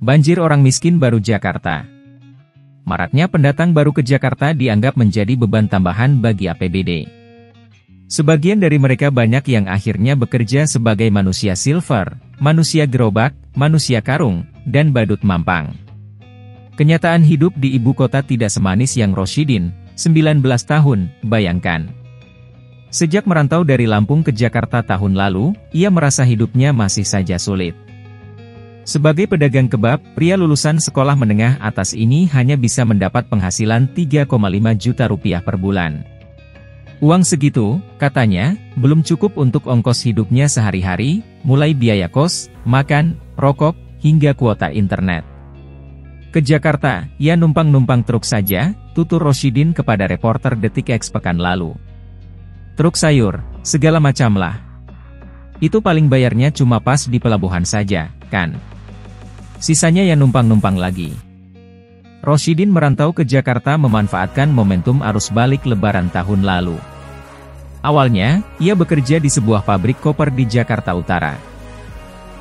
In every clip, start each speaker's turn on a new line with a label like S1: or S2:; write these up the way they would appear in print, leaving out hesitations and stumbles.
S1: Banjir orang miskin baru Jakarta. Maraknya pendatang baru ke Jakarta dianggap menjadi beban tambahan bagi APBD. Sebagian dari mereka banyak yang akhirnya bekerja sebagai manusia silver, manusia gerobak, manusia karung, dan badut mampang. Kenyataan hidup di ibu kota tidak semanis yang Roshidin, 19 tahun, bayangkan. Sejak merantau dari Lampung ke Jakarta tahun lalu, ia merasa hidupnya masih saja sulit. Sebagai pedagang kebab, pria lulusan sekolah menengah atas ini hanya bisa mendapat penghasilan 3,5 juta rupiah per bulan. Uang segitu, katanya, belum cukup untuk ongkos hidupnya sehari-hari, mulai biaya kos, makan, rokok, hingga kuota internet. Ke Jakarta, ia numpang-numpang truk saja, tutur Roshidin kepada reporter Detik X pekan lalu. Truk sayur, segala macam lah. Itu paling bayarnya cuma pas di pelabuhan saja, kan? Sisanya ya numpang-numpang lagi. Roshidin merantau ke Jakarta memanfaatkan momentum arus balik Lebaran tahun lalu. Awalnya, ia bekerja di sebuah pabrik koper di Jakarta Utara.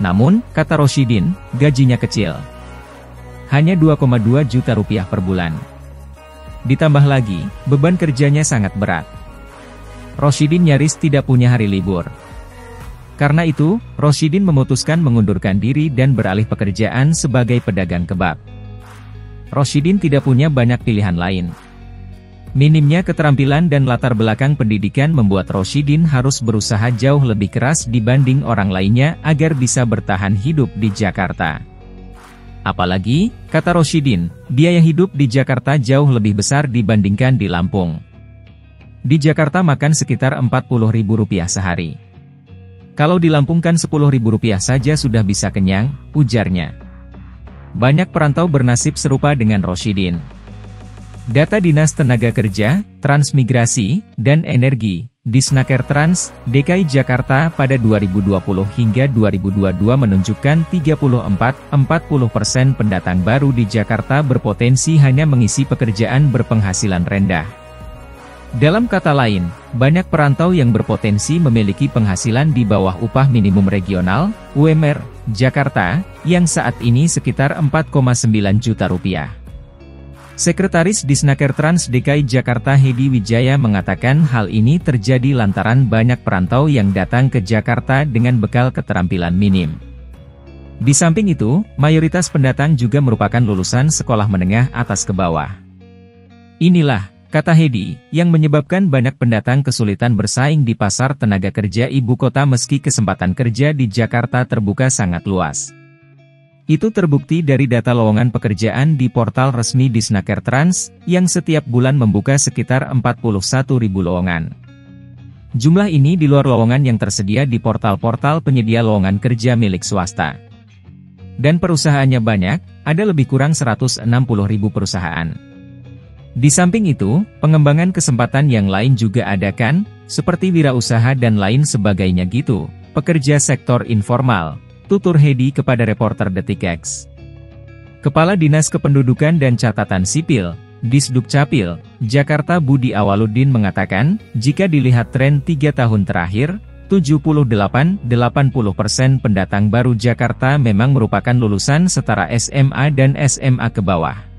S1: Namun, kata Roshidin, gajinya kecil. Hanya 2,2 juta rupiah per bulan. Ditambah lagi, beban kerjanya sangat berat. Roshidin nyaris tidak punya hari libur. Karena itu, Roshidin memutuskan mengundurkan diri dan beralih pekerjaan sebagai pedagang kebab. Roshidin tidak punya banyak pilihan lain. Minimnya keterampilan dan latar belakang pendidikan membuat Roshidin harus berusaha jauh lebih keras dibanding orang lainnya agar bisa bertahan hidup di Jakarta. Apalagi, kata Roshidin, biaya hidup di Jakarta jauh lebih besar dibandingkan di Lampung. Di Jakarta makan sekitar Rp40.000 sehari. Kalau di Lampung kan Rp10.000 saja sudah bisa kenyang, ujarnya. Banyak perantau bernasib serupa dengan Roshidin. Data Dinas Tenaga Kerja, Transmigrasi, dan Energi, Disnaker Trans, DKI Jakarta pada 2020 hingga 2022 menunjukkan 34–40% pendatang baru di Jakarta berpotensi hanya mengisi pekerjaan berpenghasilan rendah. Dalam kata lain, banyak perantau yang berpotensi memiliki penghasilan di bawah upah minimum regional, UMR, Jakarta, yang saat ini sekitar 4,9 juta rupiah. Sekretaris Disnaker Trans DKI Jakarta Hedi Wijaya mengatakan hal ini terjadi lantaran banyak perantau yang datang ke Jakarta dengan bekal keterampilan minim. Di samping itu, mayoritas pendatang juga merupakan lulusan sekolah menengah atas ke bawah. Inilah, kata Hedi, yang menyebabkan banyak pendatang kesulitan bersaing di pasar tenaga kerja ibu kota meski kesempatan kerja di Jakarta terbuka sangat luas. Itu terbukti dari data lowongan pekerjaan di portal resmi Disnaker Trans, yang setiap bulan membuka sekitar 41.000 lowongan. Jumlah ini di luar lowongan yang tersedia di portal-portal penyedia lowongan kerja milik swasta. Dan perusahaannya banyak, ada lebih kurang 160.000 perusahaan. Di samping itu, pengembangan kesempatan yang lain juga ada kan, seperti wirausaha dan lain sebagainya gitu, pekerja sektor informal, tutur Hedi kepada reporter Detik X. Kepala Dinas Kependudukan dan Catatan Sipil, Disdukcapil, Jakarta Budi Awaludin mengatakan, jika dilihat tren 3 tahun terakhir, 78–80% pendatang baru Jakarta memang merupakan lulusan setara SMA dan SMA ke bawah.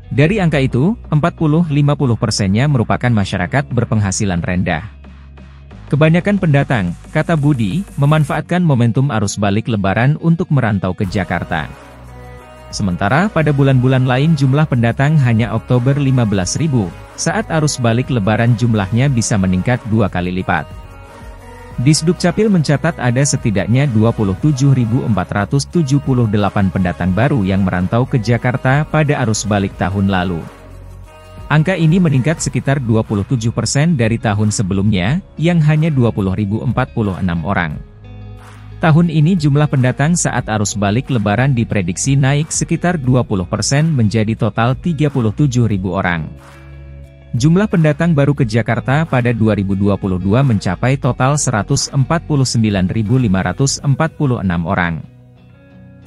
S1: Dari angka itu, 40–50%-nya merupakan masyarakat berpenghasilan rendah. Kebanyakan pendatang, kata Budi, memanfaatkan momentum arus balik Lebaran untuk merantau ke Jakarta. Sementara pada bulan-bulan lain jumlah pendatang hanya Oktober 15.000, saat arus balik Lebaran jumlahnya bisa meningkat 2 kali lipat. Disdukcapil mencatat ada setidaknya 27.478 pendatang baru yang merantau ke Jakarta pada arus balik tahun lalu. Angka ini meningkat sekitar 27% dari tahun sebelumnya, yang hanya 20.046 orang. Tahun ini jumlah pendatang saat arus balik Lebaran diprediksi naik sekitar 20% menjadi total 37.000 orang. Jumlah pendatang baru ke Jakarta pada 2022 mencapai total 149.546 orang.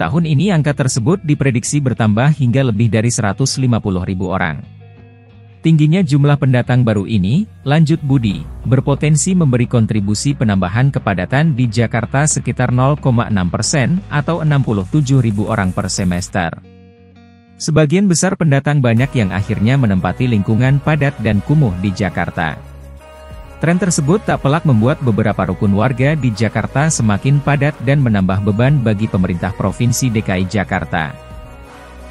S1: Tahun ini angka tersebut diprediksi bertambah hingga lebih dari 150.000 orang. Tingginya jumlah pendatang baru ini, lanjut Budi, berpotensi memberi kontribusi penambahan kepadatan di Jakarta sekitar 0,6% atau 67.000 orang per semester. Sebagian besar pendatang banyak yang akhirnya menempati lingkungan padat dan kumuh di Jakarta. Tren tersebut tak pelak membuat beberapa rukun warga di Jakarta semakin padat dan menambah beban bagi pemerintah Provinsi DKI Jakarta.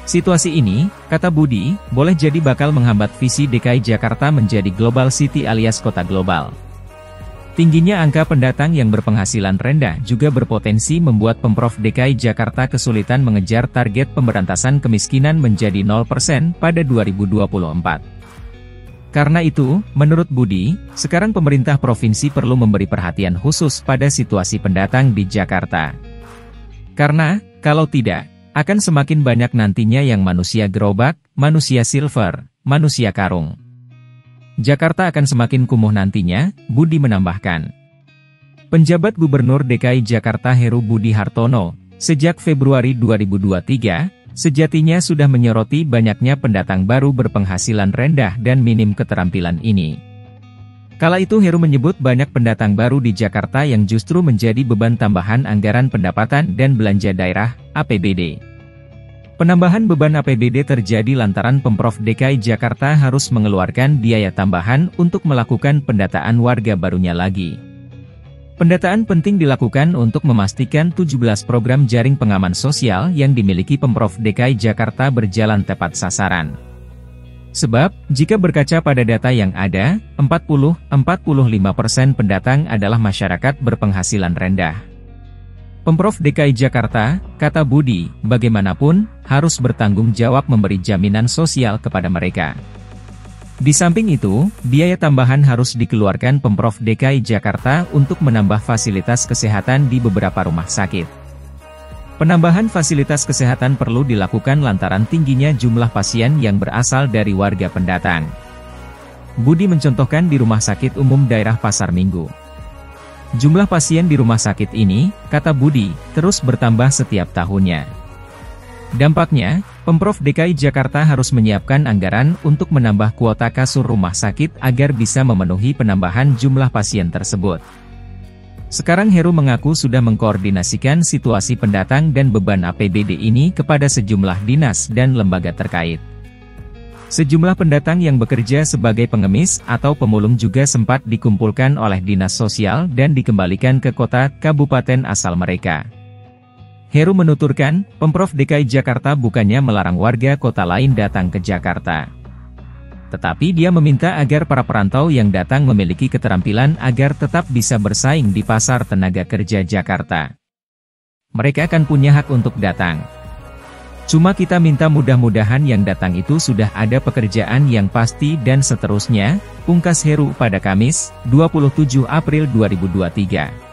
S1: Situasi ini, kata Budi, boleh jadi bakal menghambat visi DKI Jakarta menjadi Global City alias kota global. Tingginya angka pendatang yang berpenghasilan rendah juga berpotensi membuat Pemprov DKI Jakarta kesulitan mengejar target pemberantasan kemiskinan menjadi 0% pada 2024. Karena itu, menurut Budi, sekarang pemerintah provinsi perlu memberi perhatian khusus pada situasi pendatang di Jakarta. Karena, kalau tidak, akan semakin banyak nantinya yang manusia gerobak, manusia silver, manusia karung. Jakarta akan semakin kumuh nantinya, Budi menambahkan. Penjabat Gubernur DKI Jakarta Heru Budi Hartono, sejak Februari 2023, sejatinya sudah menyoroti banyaknya pendatang baru berpenghasilan rendah dan minim keterampilan ini. Kala itu Heru menyebut banyak pendatang baru di Jakarta yang justru menjadi beban tambahan anggaran pendapatan dan belanja daerah, APBD. Penambahan beban APBD terjadi lantaran Pemprov DKI Jakarta harus mengeluarkan biaya tambahan untuk melakukan pendataan warga barunya lagi. Pendataan penting dilakukan untuk memastikan 17 program jaring pengaman sosial yang dimiliki Pemprov DKI Jakarta berjalan tepat sasaran. Sebab, jika berkaca pada data yang ada, 40–45% pendatang adalah masyarakat berpenghasilan rendah. Pemprov DKI Jakarta, kata Budi, bagaimanapun, harus bertanggung jawab memberi jaminan sosial kepada mereka. Di samping itu, biaya tambahan harus dikeluarkan Pemprov DKI Jakarta untuk menambah fasilitas kesehatan di beberapa rumah sakit. Penambahan fasilitas kesehatan perlu dilakukan lantaran tingginya jumlah pasien yang berasal dari warga pendatang. Budi mencontohkan di Rumah Sakit Umum Daerah Pasar Minggu. Jumlah pasien di rumah sakit ini, kata Budi, terus bertambah setiap tahunnya. Dampaknya, Pemprov DKI Jakarta harus menyiapkan anggaran untuk menambah kuota kasur rumah sakit agar bisa memenuhi penambahan jumlah pasien tersebut. Sekarang Heru mengaku sudah mengkoordinasikan situasi pendatang dan beban APBD ini kepada sejumlah dinas dan lembaga terkait. Sejumlah pendatang yang bekerja sebagai pengemis atau pemulung juga sempat dikumpulkan oleh dinas sosial dan dikembalikan ke kota kabupaten asal mereka. Heru menuturkan, Pemprov DKI Jakarta bukannya melarang warga kota lain datang ke Jakarta. Tetapi dia meminta agar para perantau yang datang memiliki keterampilan agar tetap bisa bersaing di pasar tenaga kerja Jakarta. Mereka akan punya hak untuk datang. Cuma kita minta mudah-mudahan yang datang itu sudah ada pekerjaan yang pasti dan seterusnya, pungkas Heru pada Kamis, 27 April 2023.